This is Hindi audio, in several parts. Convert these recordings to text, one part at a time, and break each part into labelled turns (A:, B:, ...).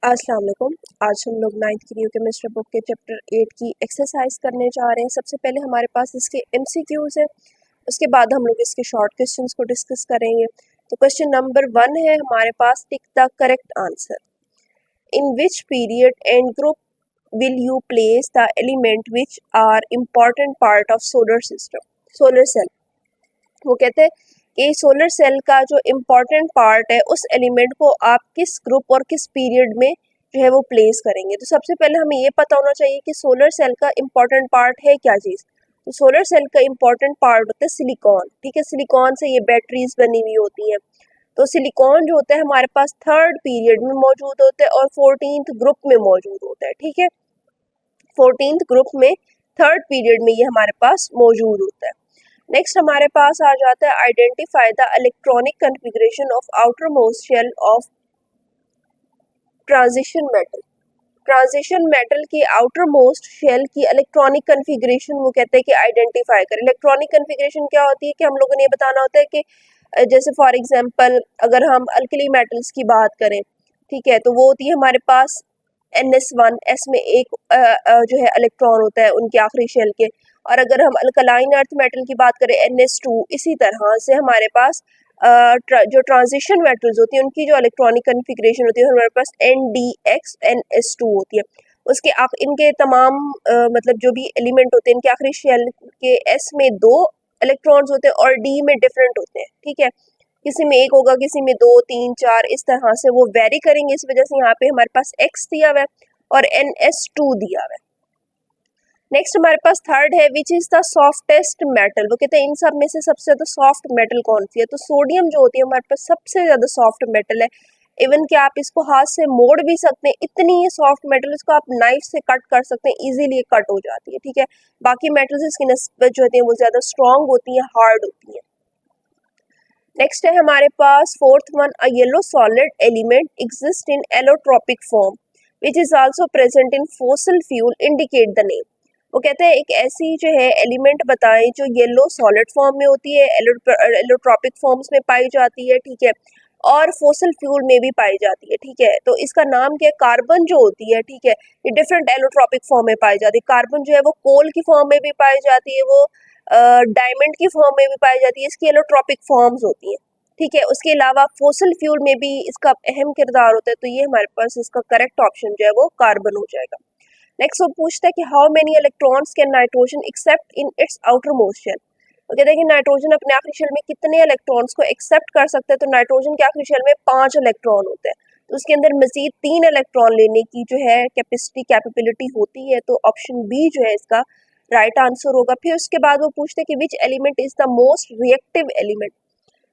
A: अस्सलाम वालेकुम। आज हम लोग 9th की न्यू केमिस्ट्री बुक के चैप्टर 8 की एक्सरसाइज करने जा रहे हैं। सबसे पहले हमारे पास इसके एमसीक्यूज हैं, उसके बाद हम लोग इसके शॉर्ट क्वेश्चंस को डिस्कस करेंगे। तो क्वेश्चन नंबर 1 है हमारे पास, tick the correct answer. In which period and group will you place the element which are important part of solar system, solar cell. वो कहते हैं कि सोलर सेल का जो इम्पोर्टेंट पार्ट है उस एलिमेंट को आप किस ग्रुप और किस पीरियड में जो है वो प्लेस करेंगे। तो सबसे पहले हमें ये पता होना चाहिए कि सोलर सेल का इम्पोर्टेंट पार्ट है क्या चीज़। तो सोलर सेल का इम्पोर्टेंट पार्ट होता है सिलिकॉन। ठीक है, सिलिकॉन से ये बैटरीज बनी हुई होती हैं। तो सिलिकॉन जो होता है हमारे पास थर्ड पीरियड में मौजूद होता है और 14th ग्रुप में मौजूद होता है। ठीक है, 14th ग्रुप में थर्ड पीरियड में ये हमारे पास मौजूद होता है। नेक्स्ट हमारे पास आ जाता है, identify the electronic configuration of outermost shell of transition metal. Transition metal की आउटर मोस्ट शेल की इलेक्ट्रॉनिक कन्फिग्रेशन वो कहते हैं कि आइडेंटिफाई कर। इलेक्ट्रॉनिक कन्फिग्रेशन क्या होती है कि हम लोगों ने ये बताना होता है कि जैसे फॉर एग्जांपल अगर हम अल्कली मेटल्स की बात करें, ठीक है, तो वो होती है हमारे पास NS1, एस में एक जो है इलेक्ट्रॉन होता है उनके आखिरी शेल के। और अगर हम अल्कलाइन अर्थ मेटल की बात करें NS2, इसी तरह से हमारे पास जो ट्रांजिशन मेटल्स होती है उनकी जो इलेक्ट्रॉनिक कन्फिग्रेशन होती है हमारे पास NDX NS2 होती है। उसके इनके तमाम मतलब जो भी एलिमेंट होते हैं इनके आखिरी शेल के S में 2 इलेक्ट्रॉन्स होते हैं और D में डिफरेंट होते हैं। ठीक है, किसी में एक होगा, किसी में 2, 3, 4, इस तरह से वो वेरी करेंगे। इस वजह से यहाँ पे हमारे पास X दिया हुआ है और NS2 दिया हुआ है। नेक्स्ट हमारे पास थर्ड है, which is the softest metal. वो कहते हैं इन सब में से सबसे ज्यादा सॉफ्ट मेटल कौन सी है। तो सोडियम जो होती है हमारे पास सबसे ज्यादा सॉफ्ट मेटल है। इवन कि आप इसको हाथ से मोड़ भी सकते हैं, इतनी ये सॉफ्ट मेटल, इसको आप नाइफ से कट कर सकते हैं, इजीली कट हो जाती है। ठीक है, बाकी मेटल्स इसकी नस्बत जो होती है वो ज्यादा स्ट्रॉन्ग होती है, हार्ड होती है। नेक्स्ट है हमारे पास fourth one, a yellow solid element exist in allotropic form which is also present in fossil fuel, indicate the name. वो कहते हैं एक ऐसी जो है एलिमेंट बताएं जो येलो सॉलिड फॉर्म में होती है, एलोट्रोपिक फॉर्म्स में पाई जाती है। ठीक है, और फॉसिल फ्यूल में भी पाई जाती है। ठीक है, तो इसका नाम क्या है, कार्बन जो होती है। ठीक है, ये डिफरेंट एलोट्रोपिक फॉर्म में पाई जाती है। कार्बन जो है वो कोल की फॉर्म में भी पाई जाती है, वो डायमंड की फॉर्म में भी पाई जाती है, इसकी एलोट्रोपिक फॉर्म्स होती हैं। ठीक है, उसके अलावा फॉसिल फ्यूल में भी इसका अहम किरदार होता है। तो ये हमारे पास इसका करेक्ट ऑप्शन जो है वो कार्बन हो जाएगा। नेक्स्ट वो पूछता है कि how many electrons can nitrogen accept in its outermost shell. वो कहते हैं कि नाइट्रोजन अपने आखिरी शेल में कितने इलेक्ट्रॉन्स को एक्सेप्ट कर सकते हैं। तो नाइट्रोजन के आखिरी शेल में 5 इलेक्ट्रॉन होते हैं, तो उसके अंदर मजीद 3 इलेक्ट्रॉन लेने की जो है कैपेबिलिटी होती है। तो ऑप्शन बी जो है इसका राइट आंसर होगा। फिर उसके बाद वो पूछते हैं कि which element is the most reactive element.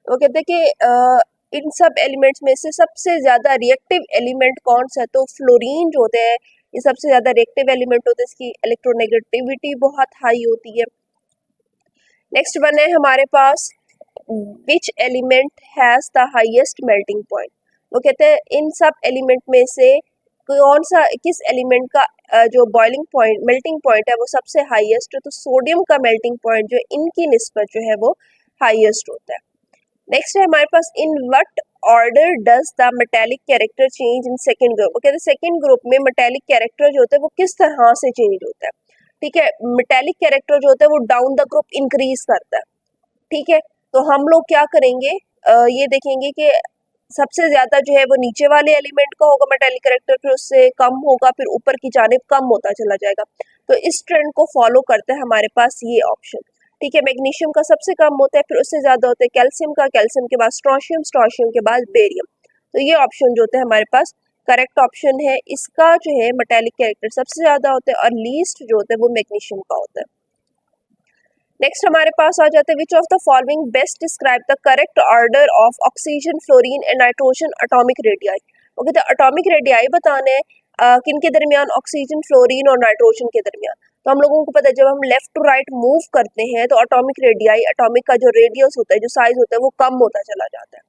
A: वो कहते हैं कि इन सब एलिमेंट्स में से सबसे ज्यादा रिएक्टिव एलिमेंट कौन सा है। तो फ्लोरीन जो होते हैं ये सबसे ज्यादा रिएक्टिव एलिमेंट होते हैं, इसकी इलेक्ट्रोनेगेटिविटी बहुत हाई होती है। नेक्स्ट वन है हमारे पास, which element has the highest melting point. वो कहते हैं इन सब एलिमेंट में से कौन सा, किस एलिमेंट का जो बॉइलिंग पॉइंट, मेल्टिंग पॉइंट है वो सबसे हाईएस्ट है। तो सोडियम का मेल्टिंग पॉइंट जो इनकी निस्बत जो है वो हाईएस्ट होता है। नेक्स्ट है हमारे पास, in what order does the metallic character change in second group. वो कहते हैं सेकंड ग्रुप में मेटेलिक कैरेक्टर जो होता है वो किस तरह से चेंज होता है। ठीक है, मेटेलिक कैरेक्टर जो होता है वो डाउन द ग्रुप इंक्रीज करता है। ठीक है, तो हम लोग क्या करेंगे, ये देखेंगे कि सबसे ज्यादा जो है वो नीचे वाले एलिमेंट का होगा मेटेलिक कैरेक्टर, फिर उससे कम होगा, फिर ऊपर की जानिब कम होता चला जाएगा। तो इस ट्रेंड को फॉलो करता है हमारे पास ये ऑप्शन। ठीक है, मैग्नीशियम का सबसे कम होता है, फिर उससे ज्यादा होता है कैल्शियम का, कैल्शियम के बाद स्ट्रोशियम, स्ट्रोशियम के बाद बेरियम। तो ये ऑप्शन जो होता है हमारे पास करेक्ट ऑप्शन है। इसका जो है मेटेलिक कैरेक्टर सबसे ज्यादा होता है और लीस्ट जो होता है वो मैग्नीशियम का होता है। नेक्स्ट हमारे पास आ जाता है, which of the following best describe the correct order of oxygen, fluorine and nitrogen atomic radii. वो कहते हैं एटॉमिक रेडियाई बताने हैं किन के दरमियान, ऑक्सीजन, फ्लोरीन और नाइट्रोजन के दरमियान। तो हम लोगों को पता है जब हम लेफ्ट टू राइट मूव करते हैं तो एटॉमिक रेडियाई, एटॉमिक का जो रेडियस होता है, जो साइज होता है वो कम होता चला जाता है।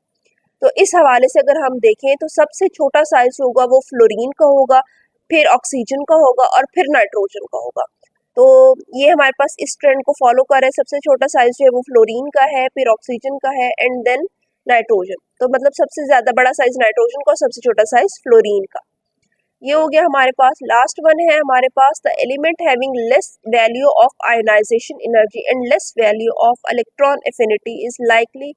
A: तो इस हवाले से अगर हम देखें तो सबसे छोटा साइज होगा वो फ्लोरीन का होगा, फिर ऑक्सीजन का होगा और फिर नाइट्रोजन का होगा। तो ये हमारे पास इस ट्रेंड को फॉलो कर रहे हैं। सबसे छोटा साइज जो है वो फ्लोरीन का है, फिर ऑक्सीजन का है एंड देन नाइट्रोजन। तो मतलब सबसे ज्यादा बड़ा साइज नाइट्रोजन का और सबसे छोटा साइज फ्लोरीन का। ये हो गया हमारे पास। लास्ट वन है हमारे पास the element having less value of ionization energy and less value of electron affinity is likely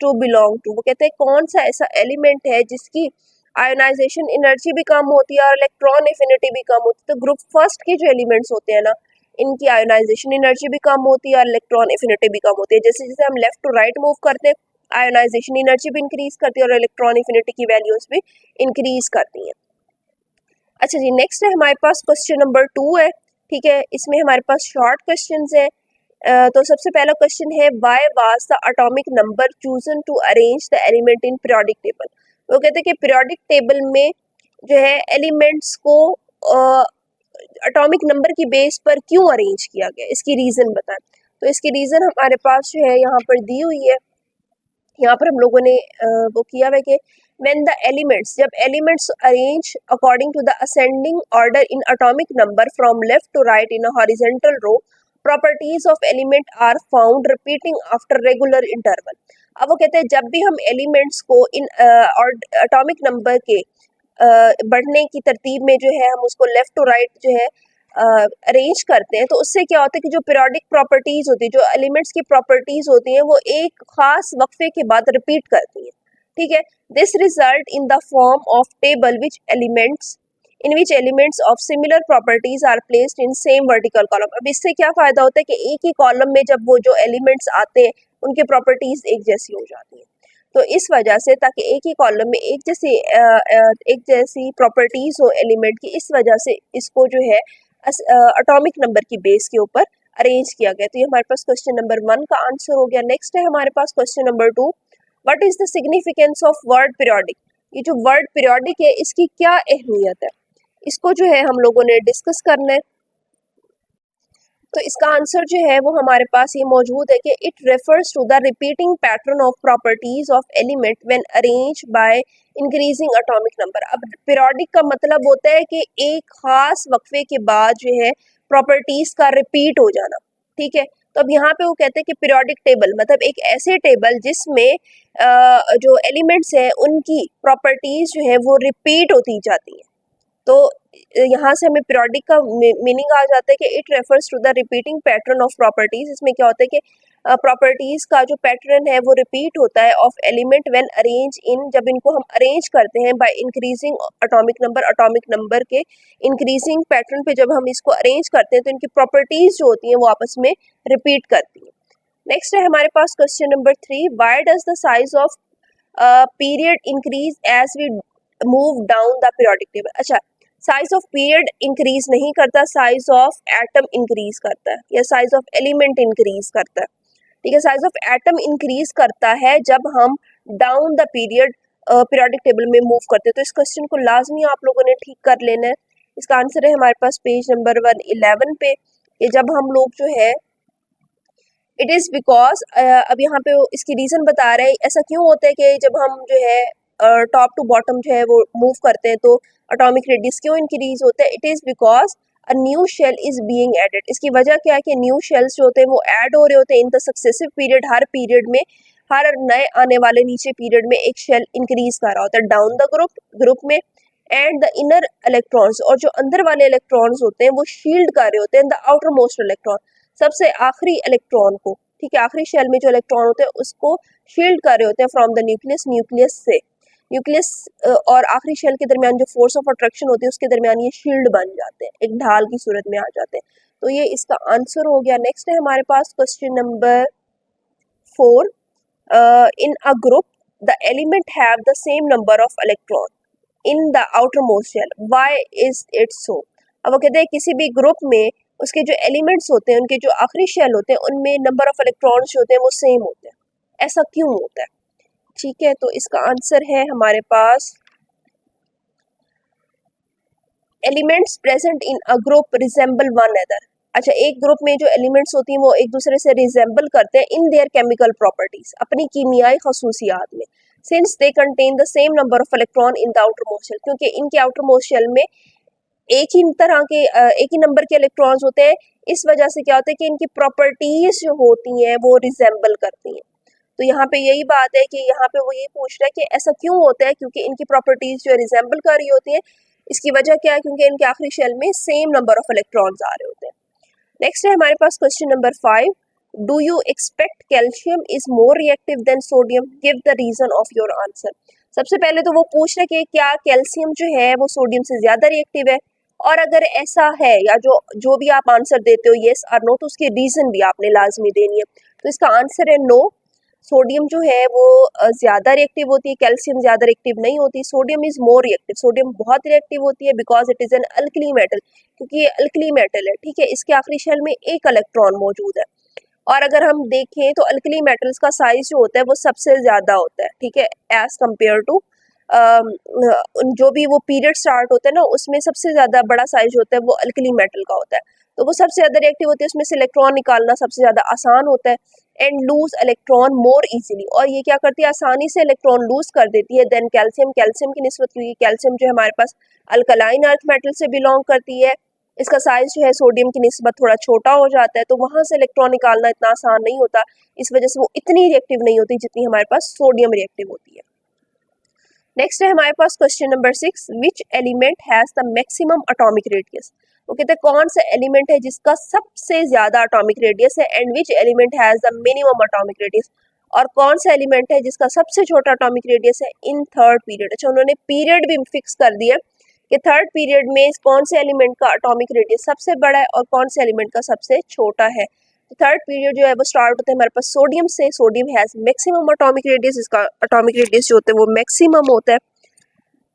A: to belong to. वो कहते हैं कौन सा ऐसा एलिमेंट है जिसकी आयोनाइजेशन एनर्जी भी कम होती है और इलेक्ट्रॉन एफिनिटी भी कम होती है। तो ग्रुप फर्स्ट के जो एलिमेंट्स होते हैं ना, इनकी आयोनाइजेशन एनर्जी भी कम होती है और इलेक्ट्रॉन एफिनिटी भी कम होती है। जैसे जैसे हम लेफ्ट टू राइट मूव करते हैं, आयोनाइजेशन एनर्जी भी इंक्रीज करती है और इलेक्ट्रॉन एफिनिटी की वैल्यूज भी इंक्रीज करती हैं। अच्छा जी, नेक्स्ट है हमारे पास क्वेश्चन नंबर 2 है। ठीक है, इसमें हमारे पास शॉर्ट क्वेश्चंस है। तो सबसे पहला क्वेश्चन है why was the atomic number chosen to arrange the element in periodic table. वो कहते हैं कि पीरियोडिक टेबल में जो है एलिमेंट्स को एटॉमिक नंबर की बेस पर क्यों अरेंज किया गया, इसकी रीजन बताएं। तो इसकी रीजन हमारे पास जो है यहाँ पर दी हुई है। यहाँ पर हम लोगों ने वो किया हुआ है कि when the elements, जब elements arrange according to the ascending order in atomic number from left to right in a horizontal row, properties of element are found repeating after regular interval। अब वो कहते हैं जब भी हम एलिमेंट्स को इन एटॉमिक नंबर के बढ़ने की तरतीब में जो है हम उसको लेफ्ट टू राइट जो है अरेंज करते हैं, तो उससे क्या होता है कि जो पीरियोडिक प्रॉपर्टीज होती है, जो एलिमेंट्स की प्रॉपर्टीज होती हैं, वो एक खास वक्फे के बाद रिपीट करती हैं। ठीक है, this result in the form of table which elements in which elements of similar properties are placed in same vertical column. अब इससे क्या फायदा होता है कि एक ही कॉलम में जब वो जो एलिमेंट्स आते हैं उनके प्रॉपर्टीज एक जैसी हो जाती हैं। तो इस वजह से, ताकि एक ही कॉलम में एक जैसी प्रॉपर्टीज हो एलिमेंट की, इस वजह से इसको जो है एटॉमिक नंबर की बेस के ऊपर अरेंज किया गया। तो ये हमारे पास क्वेश्चन नंबर 1 का आंसर हो गया। नेक्स्ट है हमारे पास question number 2, what is the significance of word periodic. ये जो वर्ड पीरियोडिक है इसकी क्या अहमियत है, इसको जो है हम लोगों ने डिस्कस करना है। तो इसका आंसर जो है वो हमारे पास ये मौजूद है कि it refers to the repeating pattern of properties of element when arrange by increasing atomic number. अब पीरियोडिक का मतलब होता है कि एक खास वक्फे के बाद जो है प्रॉपर्टीज का रिपीट हो जाना। ठीक है, तो अब यहाँ पे वो कहते हैं कि पीरियोडिक टेबल मतलब एक ऐसे टेबल जिसमें जो एलिमेंट्स हैं उनकी प्रॉपर्टीज जो है वो रिपीट होती जाती हैं। तो यहाँ से हमें पीरियोडिक का मीनिंग आ जाता है कि it refers to the repeating pattern of properties. इसमें क्या होता है कि प्रॉपर्टीज का जो पैटर्न है वो रिपीट होता है of element when arrange in, जब इनको हम अरेंज करते हैं बाय इंक्रीजिंग एटॉमिक नंबर के इंक्रीजिंग पैटर्न पे जब हम इसको अरेंज करते हैं तो इनकी प्रॉपर्टीज जो होती हैं वो आपस में रिपीट करती हैं। नेक्स्ट है हमारे पास question number 3, why does the size of period increase as we move down the periodic table. अच्छा, साइज ऑफ पीरियड इंक्रीज नहीं करता, साइज ऑफ एटम इंक्रीज करता है या साइज ऑफ एलिमेंट इंक्रीज करता है। ठीक है, साइज ऑफ एटम इंक्रीज करता है जब हम डाउन द पीरियोडिक टेबल में मूव करते हैं। तो इस क्वेश्चन को लाजमी आप लोगों ने ठीक कर लेना है। इसका आंसर है हमारे पास पेज नंबर 111 पे कि जब हम लोग जो है इट इज़ बिकॉज, अब यहाँ पे इसकी रीज़न बता रहे हैं ऐसा क्यों होता है कि जब हम जो है टॉप टू बॉटम जो है वो मूव करते हैं तो एटॉमिक रेडियस क्यों इंक्रीज होता है। It is because a new shell is being added. इसकी वजह क्या है कि न्यू शेल्स जो होते हैं वो ऐड हो रहे होते हैं in the successive period. Her period में, हर नए आने वाले नीचे पीरियड में एक शेल इंक्रीज कर रहा होता है डाउन द ग्रुप में। एंड द इनर इलेक्ट्रॉन्स, और जो अंदर वाले इलेक्ट्रॉन्स होते हैं वो शील्ड कर रहे होते हैं द आउटर मोस्ट इलेक्ट्रॉन, सबसे आखिरी इलेक्ट्रॉन को। ठीक है, आखिरी शेल में जो इलेक्ट्रॉन होते हैं उसको शील्ड कर रहे होते हैं फ्रॉम द न्यूक्लियस से। न्यूक्लियस और आखिरी शेल के दरमियान जो फोर्स ऑफ अट्रैक्शन होती है उसके दरमियान ये शील्ड बन जाते हैं, एक ढाल की सूरत में आ जाते हैं। तो ये इसका आंसर हो गया। नेक्स्ट है हमारे पास question number 4, in a group the element have the same number of electron in the outermost shell, why is it so. अब वो कहते हैं किसी भी ग्रुप में उसके जो एलिमेंट्स होते हैं, उनके जो आखिरी शेल होते हैं, उनमें नंबर ऑफ इलेक्ट्रॉन्स जो होते हैं वो सेम होते हैं, ऐसा क्यों होता है। ठीक है, तो इसका आंसर है हमारे पास elements present in a group resemble one other. अच्छा, एक ग्रुप में जो एलिमेंट्स होती हैं वो एक दूसरे से रिजेंबल करते हैं इन देयर केमिकल प्रॉपर्टीज, अपनी कीमियाई खसूसियात में। Since they contain the same number of electron in the outermost shell, क्योंकि इनके आउटर मोस्ट शेल में एक ही तरह के एक ही नंबर के इलेक्ट्रॉन्स होते हैं। इस वजह से क्या होता है कि इनकी प्रॉपर्टीज जो होती हैं वो रिजेंबल करती हैं। तो यहाँ पे यही बात है कि यहाँ पे वो ये पूछ रहा है कि ऐसा क्यों होता है, क्योंकि इनकी प्रॉपर्टीज जो रिजेंबल कर रही होती हैं इसकी वजह क्या है? क्योंकि इनके आखिरी शेल में सेम नंबर ऑफ इलेक्ट्रॉन्स आ रहे होते हैं। नेक्स्ट है हमारे पास question number 5, do you expect calcium is more reactive than sodium, give the reason of your answer. सबसे पहले तो वो पूछ रहे कि क्या कैल्शियम जो है वो सोडियम से ज्यादा रिएक्टिव है, और अगर ऐसा है या जो जो भी आप आंसर देते हो येस और नो, तो उसकी रीजन भी आपने लाजमी देनी है। तो इसका आंसर है नो, सोडियम जो है वो ज़्यादा रिएक्टिव होती है, कैल्शियम ज़्यादा रिएक्टिव नहीं होती। Sodium is more reactive, sodium बहुत रिएक्टिव होती है because it is an alkali metal, क्योंकि ये अल्कली मेटल है, ठीक है। इसके आखिरी शेल में एक इलेक्ट्रॉन मौजूद है, और अगर हम देखें तो अल्कली मेटल्स का साइज जो होता है वो सबसे ज़्यादा होता है, ठीक है, एज कम्पेयर टू जो भी वो पीरियड स्टार्ट होता है ना, उसमें सबसे ज़्यादा बड़ा साइज होता है वो अल्कली मेटल का होता है, तो वो सबसे ज़्यादा रिएक्टिव होती है, उसमें से इलेक्ट्रॉन निकालना सबसे ज़्यादा आसान होता है, and loose electron more easily, और ये क्या करती है, आसानी से इलेक्ट्रॉन लूज कर देती है देन कैल्शियम, कैल्शियम की निस्बत, क्योंकि कैल्शियम जो है हमारे पास अल्कलाइन अर्थ मेटल से बिलोंग करती है, इसका साइज जो है सोडियम की निस्बत थोड़ा छोटा हो जाता है, तो वहाँ से इलेक्ट्रॉन निकालना इतना आसान नहीं होता, इस वजह से वो इतनी रिएक्टिव नहीं होती जितनी हमारे पास सोडियम रिएक्टिव होती है। नेक्स्ट है हमारे पास question number 6, which element has the maximum atomic radius. वो कहते हैं कौन सा एलिमेंट है जिसका सबसे ज्यादा एटॉमिक रेडियस है, and which element has the minimum atomic radius, और कौन सा एलिमेंट है जिसका सबसे छोटा एटॉमिक रेडियस है इन थर्ड पीरियड। अच्छा, उन्होंने पीरियड भी फिक्स कर दिया कि थर्ड पीरियड में कौन से एलिमेंट का एटॉमिक रेडियस सबसे बड़ा है और कौन से एलिमेंट का सबसे छोटा है। थर्ड पीरियड जो है वो स्टार्ट होता है हमारे पास सोडियम से, sodium has maximum atomic radius, इसका एटॉमिक रेडियस जो होता है वो मैक्सिमम होता है,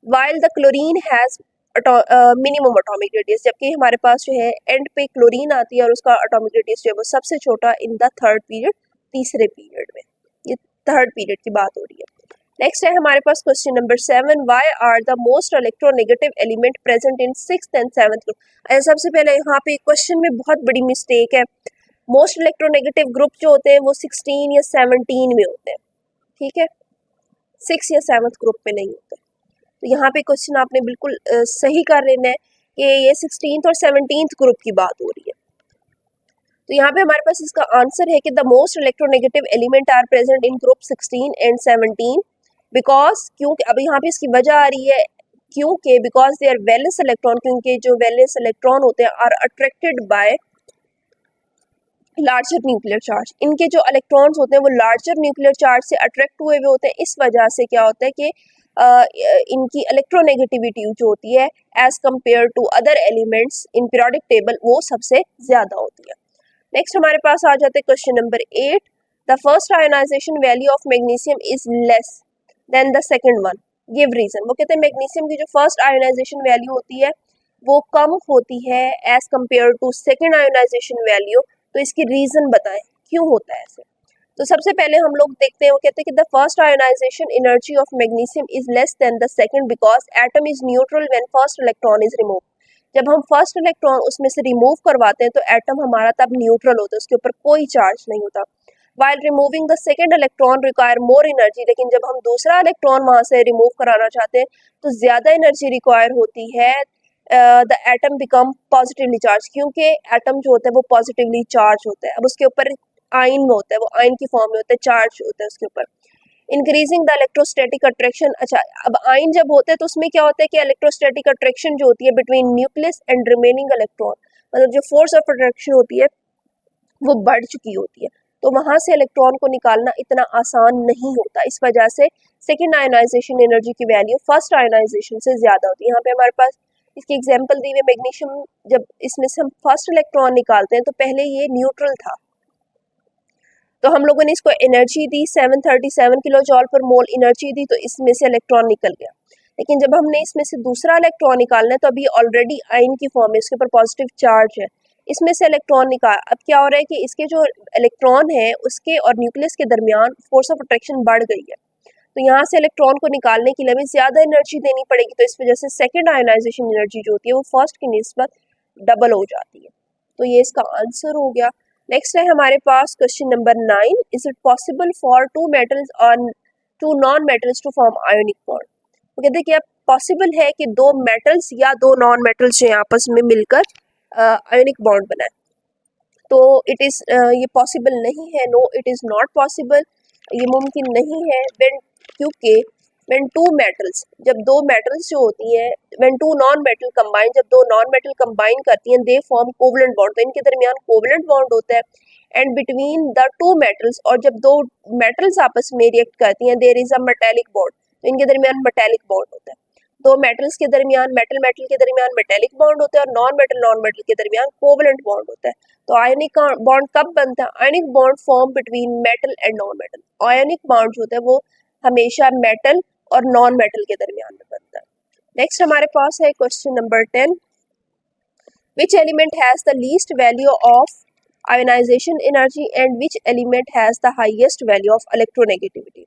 A: while the chlorine has minimum atomic radius, जबकि हमारे पास जो है एंड पे क्लोरीन आती है और उसका एटॉमिक रेडियस जो है वो सबसे छोटा इन द थर्ड पीरियड, तीसरे पीरियड में। ये थर्ड पीरियड की बात हो रही है। नेक्स्ट है हमारे पास question number 7, why are the most electronegative element present in sixth and seventh group. सबसे पहले यहाँ पे क्वेश्चन में बहुत बड़ी मिस्टेक है, मोस्ट इलेक्ट्रोनेगेटिव ग्रुप जो होते हैं वो 16 या 17 में होते हैं, ठीक है, 6 या 7th ग्रुप में नहीं होते। तो यहाँ पे क्वेश्चन आपने बिल्कुल सही कर लेना है कि ये 16th और 17th ग्रुप की बात हो रही है। तो यहाँ पे हमारे पास इसका आंसर है कि the most electronegative element are present in group 16 and 17, because, क्योंकि अब यहाँ पे इसकी वजह आ रही है क्योंकि because they are valence electron, क्योंकि जो वैलेंस इलेक्ट्रॉन होते हैं are attracted by larger nuclear charge, इनके जो इलेक्ट्रॉन्स होते हैं वो लार्जर न्यूक्लियर चार्ज से अट्रैक्ट हुए हुए होते हैं। इस वजह से क्या होता है कि इनकी इलेक्ट्रोनेगेटिविटी जो होती है as compare to other elements in periodic table वो सबसे ज़्यादा होती है। नेक्स्ट हमारे पास आ जाते हैं question number 8, the first ionization value of magnesium is less than the second one, give reason. वो कहते हैं मैग्नीशियम की जो फर्स्ट आयोनाइजेशन वैल्यू होती है वो कम होती है as compare to second ionization value, तो इसकी रीजन बताएं क्यों होता है ऐसे। तो सबसे पहले हम लोग देखते हैं, वो कहते हैं कि the first ionization energy of magnesium is less than the second because atom is neutral when first electron is remove. जब हम फर्स्ट इलेक्ट्रॉन उसमें से रिमूव करवाते हैं तो एटम हमारा तब न्यूट्रल होता है, उसके ऊपर कोई चार्ज नहीं होता। While removing the second electron require more energy, लेकिन जब हम दूसरा इलेक्ट्रॉन वहां से रिमूव कराना चाहते हैं तो ज्यादा एनर्जी रिक्वायर होती है। The atom become positively charge, क्योंकि एटम जो होता है वो पॉजिटिवली चार्ज होता है, अब उसके ऊपर आयन में होता है, वो आयन की फॉर्म में होता है, चार्ज होता है उसके ऊपर। इंक्रीजिंग द इलेक्ट्रोस्टैटिक अट्रैक्शन, अच्छा अब आयन जब होते हैं तो उसमें क्या होता है कि इलेक्ट्रोस्टैटिक अट्रैक्शन जो होती है between nucleus and remaining electron, मतलब जो फोर्स ऑफ अट्रैक्शन होती है वो बढ़ चुकी होती है, तो वहां से इलेक्ट्रॉन को निकालना इतना आसान नहीं होता। इस वजह से सेकेंड आयोनाइजेशन एनर्जी की वैल्यू फर्स्ट आयोनाइजेशन से ज्यादा होती है। यहाँ पे हमारे पास इसकी एग्जांपल दी हुई मैग्नीशियम, जब इसमें से हम फर्स्ट इलेक्ट्रॉन निकालते हैं तो पहले ये न्यूट्रल था, तो हम लोगों ने इसको एनर्जी दी 737 किलो जॉल पर मोल एनर्जी दी, तो इसमें से इलेक्ट्रॉन निकल गया। लेकिन जब हमने इसमें से दूसरा इलेक्ट्रॉन निकालना है तो अभी ऑलरेडी आयन की फॉर्म है, इसके ऊपर पॉजिटिव चार्ज है, इसमें से इलेक्ट्रॉन निकाल, अब क्या हो रहा है कि इसके जो इलेक्ट्रॉन है उसके और न्यूक्लियस के दरमियान फोर्स ऑफ अट्रैक्शन बढ़ गई है, तो यहाँ से इलेक्ट्रॉन को निकालने के लिए हमें ज्यादा एनर्जी देनी पड़ेगी, तो इस वजह से सेकेंड आयोनाइजेशन एनर्जी जो होती है वो फर्स्ट की निस्बत डबल हो जाती है। तो ये इसका आंसर हो गया। नेक्स्ट है हमारे पास question number 9, is it possible for two metals और two non metals to form ionic bond. वो कहते हैं कि अब पॉसिबल है कि दो मेटल्स या दो नॉन मेटल्स जो आपस में मिलकर आयोनिक बॉन्ड बनाए, तो इट इज ये पॉसिबल नहीं है, no it is not possible, ये मुमकिन नहीं है, व्हेन, क्योंकि व्हेन टू मेटल्स, जब दो मेटल्स जो होती हैं, when two non metal combine, जब दो नॉन मेटल कंबाइन करती हैं, दे फॉर्म कोवलेंट बॉन्ड, तो इनके दरमियान कोवलेंट बॉन्ड होता है। And between the two metals, और जब दो मेटल्स आपस में रिएक्ट करती हैं, there is a metallic bond, तो इनके दरमियान मेटेलिक बॉन्ड होता है। दो मेटल्स के दरमियान, मेटल मेटल के दरमियान मेटेलिक बॉन्ड होता है, और नॉन मेटल के दरमियान कोवलेंट बॉन्ड होता है। तो आयनिक बॉन्ड कब बनता है? Ionic bond form between metal and non metal. Ionic bond जो होता है वो हमेशा मेटल और नॉन मेटल के दरमियान में बनता है। नेक्स्ट हमारे पास है question number 10, which element has the least value of ionization energy and which element has the highest value of electronegativity.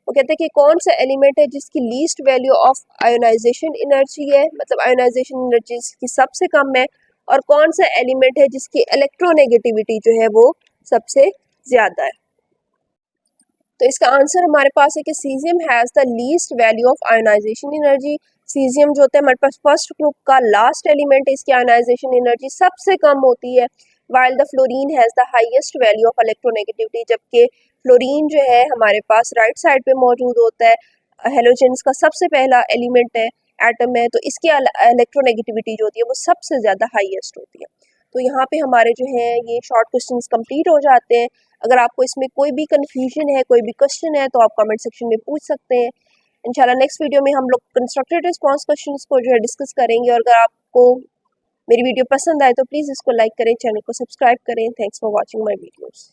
A: वो कहते हैं कि कौन सा एलिमेंट है जिसकी least value of ionization energy है, मतलब आयोनाइजेशन एनर्जी की सबसे कम है, और कौन सा एलिमेंट है जिसकी इलेक्ट्रोनेगेटिविटी जो है वो सबसे ज्यादा है। तो इसका आंसर हमारे पास है कि caesium has the least value of ionization energy. Caesium जो होता है हमारे पास फर्स्ट ग्रुप का लास्ट एलिमेंट है, इसकी आयोनाइजेशन एनर्जी सबसे कम होती है। While the fluorine has the highest value of electronegativity, जबकि फ्लोरीन जो है हमारे पास राइट साइड पे मौजूद होता है, हेलोजेंस का सबसे पहला एलिमेंट है, एटम है, तो इसकी इलेक्ट्रोनेगेटिविटी जो होती है वो सबसे ज़्यादा हाईएस्ट होती है। तो यहाँ पे हमारे जो है ये शॉर्ट क्वेश्चंस कंप्लीट हो जाते हैं। अगर आपको इसमें कोई भी कंफ्यूजन है, कोई भी क्वेश्चन है, तो आप कमेंट सेक्शन में पूछ सकते हैं। इंशाल्लाह नेक्स्ट वीडियो में हम लोग कंस्ट्रक्टेड रिस्पांस क्वेश्चंस को जो है डिस्कस करेंगे। और अगर आपको मेरी वीडियो पसंद आए तो प्लीज़ इसको लाइक करें, चैनल को सब्सक्राइब करें। Thanks for watching my videos.